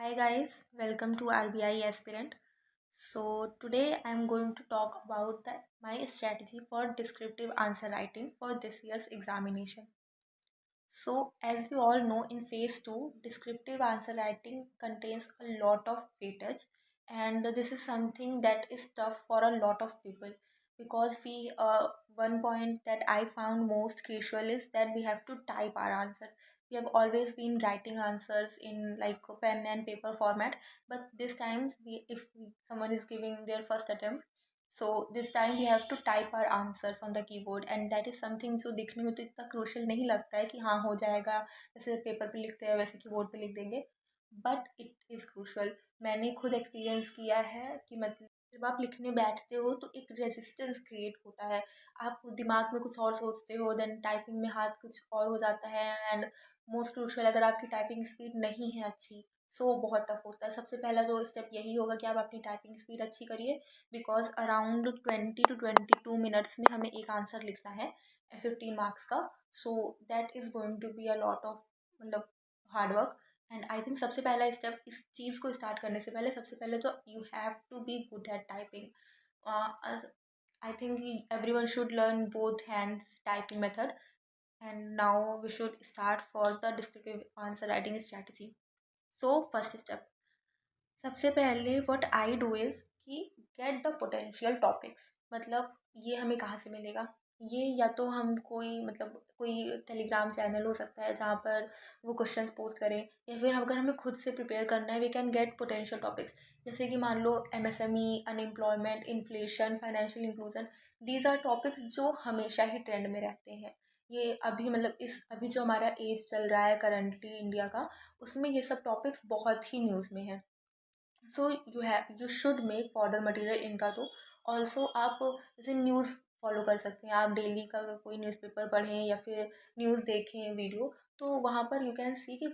Hi guys, welcome to RBI Aspirant. So today I'm going to talk about my strategy for descriptive answer writing for this year's examination. So as we all know, in phase 2, descriptive answer writing contains a lot of weightage, and this is something that is tough for a lot of people because one point that I found most crucial is that we have to type our answers. We have always been writing answers in like pen and paper format, but this times someone is giving their first attempt, so this time we have to type our answers on the keyboard, and that is something जो दिखने में तो इतना crucial नहीं लगता है कि हाँ हो जाएगा, जैसे पेपर पे लिखते हैं वैसे कीबोर्ड पे लिख देंगे, बट इट इज़ क्रूशल. मैंने खुद एक्सपीरियंस किया है कि मतलब जब आप लिखने बैठते हो तो एक रेजिस्टेंस क्रिएट होता है. आप दिमाग में कुछ और सोचते हो, देन टाइपिंग में हाथ कुछ और हो जाता है, एंड मोस्ट क्रूशल अगर आपकी टाइपिंग स्पीड नहीं है अच्छी, सो बहुत टफ होता है. सबसे पहला तो स्टेप यही होगा कि आप अपनी टाइपिंग स्पीड अच्छी करिए, बिकॉज अराउंड 20 to 22 मिनट्स में हमें एक आंसर लिखना है 15 मार्क्स का. So that is going to be a lot of मतलब hard work. And I think सबसे पहला स्टेप इस चीज़ को स्टार्ट करने से पहले सबसे पहले तो you have to be good at typing. I think everyone should learn both hand typing method. And now we should start for the descriptive answer writing strategy. So first step, सबसे पहले what I do is कि get the potential topics. मतलब ये हमें कहाँ से मिलेगा? ये या तो हम कोई टेलीग्राम चैनल हो सकता है जहाँ पर वो क्वेश्चंस पोस्ट करें, या फिर अगर हमें खुद से प्रिपेयर करना है we can get potential topics. जैसे कि मान लो MSME, unemployment, inflation, financial inclusion. These are topics जो हमेशा ही ट्रेंड में रहते हैं. ये अभी अभी जो हमारा एज चल रहा है करंटली इंडिया का, उसमें ये सब टॉपिक्स बहुत ही न्यूज़ में है. So you should make further material इनका. तो ऑल्सो आप जैसे न्यूज़ फॉलो कर सकते हैं, आप डेली का कोई न्यूज़पेपर पढ़ें या फिर न्यूज़ देखें वीडियो, तो वहाँ पर यू कैन सी कि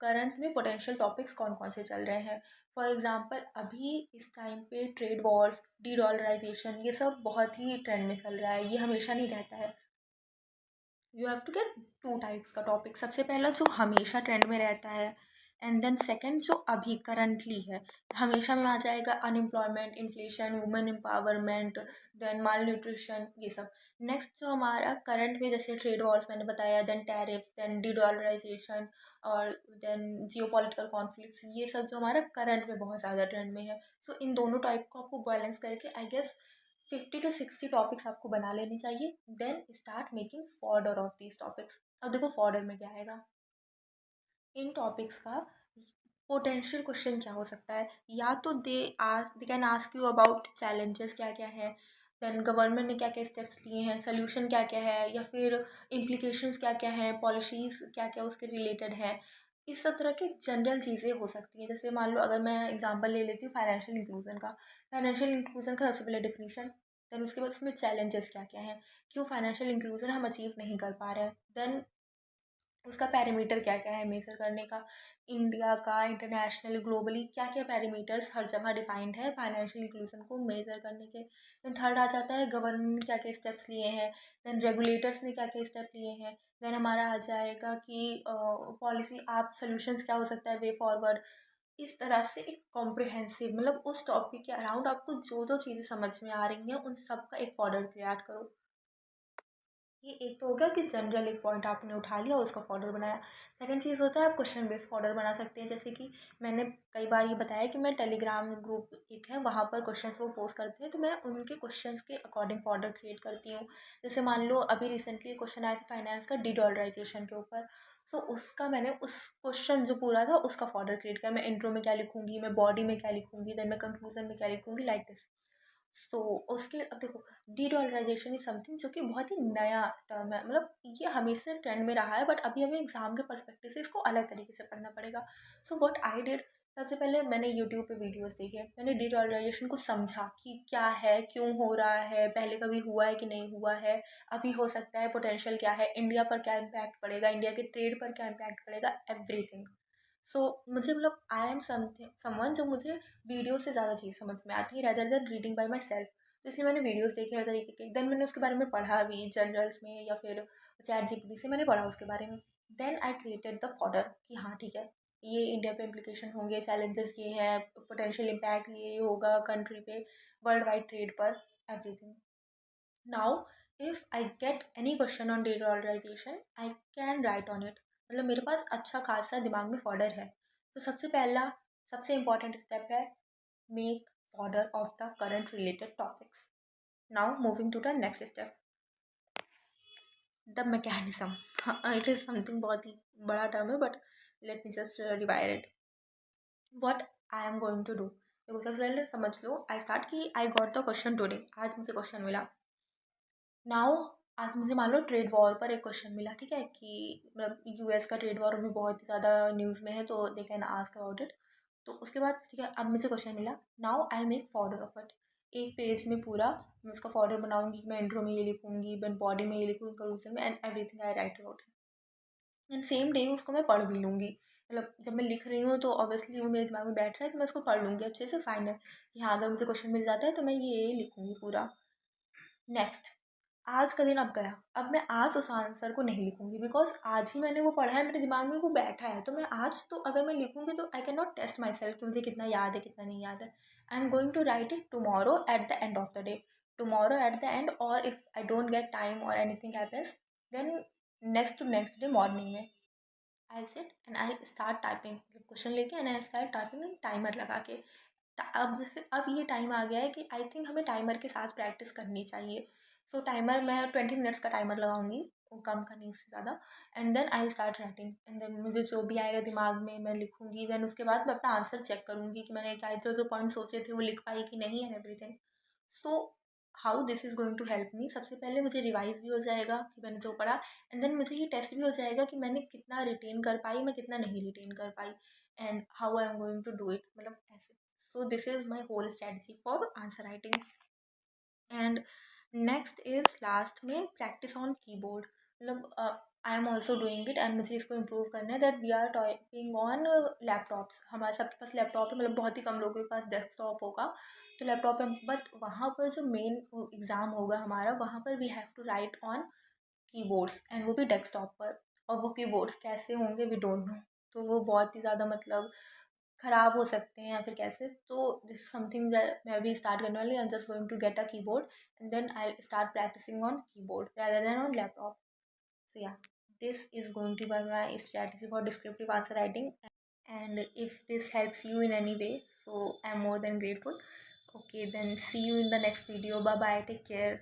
करंट में पोटेंशियल टॉपिक्स कौन कौन से चल रहे हैं. फॉर एग्जांपल अभी इस टाइम पे ट्रेड वॉर्स, डी डॉलराइजेशन, ये सब बहुत ही ट्रेंड में चल रहा है, ये हमेशा नहीं रहता है. You have to get two types का टॉपिक. सबसे पहला जो हमेशा ट्रेंड में रहता है, एंड देन सेकंड जो अभी करंटली है. हमेशा में आ जाएगा unemployment, inflation, women empowerment, then malnutrition, ये सब. नेक्स्ट जो हमारा करंट में जैसे ट्रेड वॉर्स मैंने बताया, देन टैरिफ, देन डीडॉलराइजेशन, और देन जियो पॉलिटिकल कॉन्फ्लिक्ट्स, ये सब जो हमारा करंट में बहुत ज़्यादा ट्रेंड में है. सो इन दोनों टाइप को आपको बैलेंस करके आई गेस 50 to 60 टॉपिक्स आपको बना लेने चाहिए. Then start making folder of these topics. अब देखो फॉर्डर में क्या आएगा. इन टॉपिक्स का पोटेंशियल क्वेश्चन क्या हो सकता है, या तो they can ask you about challenges क्या क्या है, देन गवर्नमेंट ने क्या क्या स्टेप्स लिए हैं, सोल्यूशन क्या क्या है, या फिर इम्प्लीकेशंस क्या क्या हैं, पॉलिसीज़ क्या क्या उसके रिलेटेड है. इस सब तरह की जनरल चीज़ें हो सकती हैं. जैसे मान लो अगर मैं एग्जांपल ले लेती हूँ फाइनेंशियल इंक्लूजन का. फाइनेंशियल इंक्लूजन का सबसे पहले डिफिनीशन, देन उसके बाद उसमें चैलेंजेस क्या क्या हैं, क्यों फाइनेंशियल इंक्लूजन हम अचीव नहीं कर पा रहे हैं, देन उसका पैरामीटर क्या क्या है मेज़र करने का, इंडिया का, इंटरनेशनल, ग्लोबली क्या क्या पैरामीटर्स हर जगह डिफाइंड है फाइनेंशियल इंक्लूजन को मेज़र करने के. देन थर्ड आ जाता है गवर्नमेंट ने क्या क्या स्टेप्स लिए हैं, देन रेगुलेटर्स ने क्या क्या स्टेप लिए हैं, देन हमारा आ जाएगा कि पॉलिसी आप सोल्यूशंस क्या हो सकता है, वे फॉरवर्ड. इस तरह से एक कॉम्प्रिहेंसिव मतलब उस टॉपिक के अराउंड आपको जो जो चीज़ें समझ में आ रही हैं उन सब का एक फॉर्डर क्रिएट करो. ये एक तो हो गया कि जनरल एक पॉइंट आपने उठा लिया और उसका फॉर्डर बनाया. सेकंड चीज़ होता है आप क्वेश्चन बेस्ड फॉर्डर बना सकते हैं. जैसे कि मैंने कई बार ये बताया कि मैं टेलीग्राम ग्रुप एक है वहाँ पर क्वेश्चंस वो पोस्ट करते हैं, तो मैं उनके क्वेश्चंस के अकॉर्डिंग फॉर्डर क्रिएट करती हूँ. जैसे मान लो अभी रिसेंटली क्वेश्चन आया था फाइनेंस का डीडॉलराइजेशन के ऊपर, सो उसका मैंने उस क्वेश्चन जो पूरा था उसका फॉर्डर क्रिएट किया. मैं इंट्रो में क्या लिखूंगी, मैं बॉडी में क्या लिखूंगी, देन मैं कंक्लूजन में क्या लिखूंगी, लाइक दिस. सो उसके अब देखो, डी डॉलराइजेशन इज समथिंग जो कि बहुत ही नया टर्म है. मतलब ये हमेशा ट्रेंड में रहा है, बट अभी हमें एग्जाम के पर्सपेक्टिव से इसको अलग तरीके से पढ़ना पड़ेगा. सो व्हाट आई डिड, सबसे पहले मैंने यूट्यूब पे वीडियोस देखे, मैंने डी डॉलराइजेशन को समझा कि क्या है, क्यों हो रहा है, पहले कभी हुआ है कि नहीं हुआ है, अभी हो सकता है, पोटेंशियल क्या है, इंडिया पर क्या इम्पैक्ट पड़ेगा, इंडिया के ट्रेड पर क्या इम्पैक्ट पड़ेगा, एवरीथिंग. सो मुझे मतलब आई एम समथिंग समवन जो मुझे वीडियो से ज़्यादा चीज़ समझ में आती है rather than reading by my self. तो इसलिए मैंने वीडियोस देखे हर तरीके के, देन मैंने उसके बारे में पढ़ा भी जर्नल्स में या फिर चैट जीपीटी से मैंने पढ़ा उसके बारे में. Then I created the folder कि हाँ ठीक है, ये इंडिया पे इम्प्लीकेशन होंगे, चैलेंजेस ये हैं, पोटेंशियल इम्पैक्ट ये होगा कंट्री पे, वर्ल्ड वाइड ट्रेड पर, everything. Now if I get any question on dedollarization I can write on it. मतलब मेरे पास अच्छा खासा दिमाग में फॉर्डर है. तो सबसे इम्पॉर्टेंट स्टेप है make folder of the current related topics. Now moving to the next step, the mechanism. It is something बहुत ही बड़ा टर्म है, but let me just revise it. What I am going to do. देखो सबसे पहले समझ लो, I start कि I got the question today. आज मुझे क्वेश्चन मिला. नाउ आज मुझे मान लो ट्रेड वॉर पर एक क्वेश्चन मिला, ठीक है, कि मतलब यूएस का ट्रेड वॉर भी बहुत ही ज़्यादा न्यूज़ में है, तो they can ask about it. तो उसके बाद ठीक है, अब मुझे क्वेश्चन मिला. Now I make folder of it. एक पेज में पूरा मैं उसका फॉर्डर बनाऊंगी कि मैं इंट्रो में ये लिखूंगी, मैं बॉडी में ये लिखूंगी, कंक्लूजन में, and everything I right about it. And same day उसको मैं पढ़ भी लूँगी. मतलब जब मैं लिख रही हूँ तो ऑब्वियसली वो मेरे दिमाग में बैठ रहा है, तो मैं उसको पढ़ लूँगी अच्छे से, फाइनल कि हाँ अगर मुझे क्वेश्चन मिल जाता है तो मैं ये लिखूँगी पूरा. नेक्स्ट, आज का दिन अब गया. अब मैं आज उस आंसर को नहीं लिखूंगी, बिकॉज आज ही मैंने वो पढ़ा है, मेरे दिमाग में वो बैठा है. तो मैं आज, तो अगर मैं लिखूंगी तो I can not test myself कि मुझे कितना याद है कितना नहीं याद है. I am going to write it tomorrow at the end of the day. Tomorrow at the end, और if I don't get time और anything happens, then next day morning में I sit and I start typing. Question लेके and I start typing timer लगा के. अब ये time आ गया है कि आई थिंक हमें टाइमर के साथ प्रैक्टिस करनी चाहिए. सो टाइमर मैं 20 मिनट्स का टाइमर लगाऊंगी, वो कम करने से ज़्यादा. And then I start writing, and then मुझे जो भी आएगा दिमाग में मैं लिखूंगी. देन उसके बाद मैं अपना आंसर चेक करूंगी कि मैंने क्या जो जो पॉइंट सोचे थे वो लिख पाई कि नहीं, and everything. So how this is going to help me, सबसे पहले मुझे रिवाइज भी हो जाएगा कि मैंने जो पढ़ा, एंड देन मुझे ये टेस्ट भी हो जाएगा कि मैंने कितना रिटेन कर पाई, मैं कितना नहीं रिटेन कर पाई, and how I am going to do it, मतलब ऐसे. So this is my whole strategy for answer writing. And next is last में प्रैक्टिस ऑन कीबोर्ड. मतलब I am also doing it, and मुझे इसको improve करना है. That we are typing on laptops. हमारे सबके पास लैपटॉप है, मतलब बहुत ही कम लोगों के पास डेस्कटॉप होगा. तो लैपटॉप है, बट वहाँ पर जो मेन एग्ज़ाम होगा हमारा, वहाँ पर we have to write on keyboards, and वो भी डेस्कटॉप पर. और वो कीबोर्ड्स कैसे होंगे वी डोंट नो. तो वो बहुत ही ज़्यादा मतलब खराब हो सकते हैं या फिर कैसे. तो दिस इज समथिंग मैं अभी स्टार्ट करने वाली. I am just going to get a keyboard, and then I start practising on keyboard rather than on laptop. So yeah, this is going to be my strategy for descriptive answer writing. And if this helps you in any way, so I'm more than grateful. Okay, then see you in the next video. Bye bye, take care.